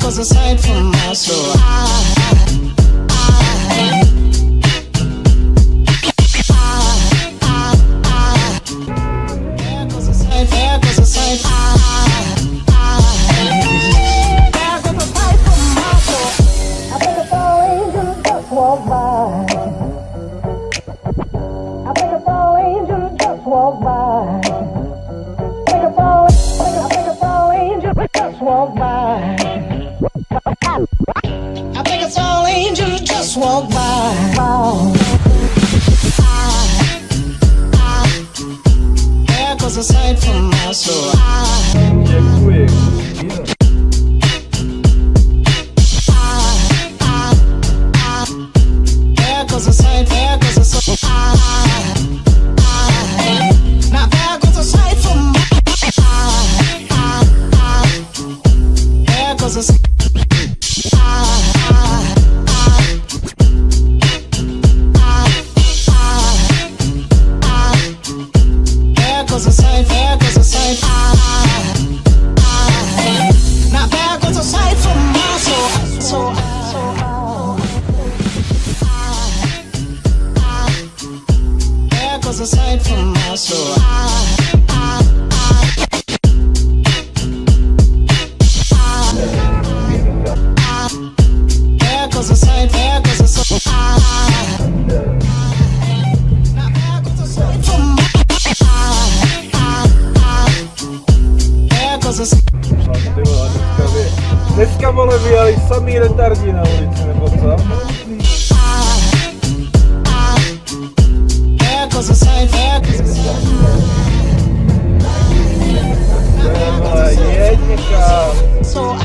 goes a sight from my soul. There goes a sight, there goes a sight. There goes a sight from my soul. I think it's all angels just walk by. I think it's all angels just walk by. I think it's all angels just walk by. I think it's all angels just walk by. There goes a sight from my soul. Děkuji. There goes a sight, there goes a sight. Now there goes a sight from my there goes a sight. There goes a sight, there goes a sight. Now there goes a sight from my soul. There goes a sight from my soul. There goes a sight, there goes a sight. Now there goes a sight from my there goes a sight. Dneska vole vyjeli samý retardi na ulici, nebo co? There goes a sight, there goes a sight. Vole, jeď někam. So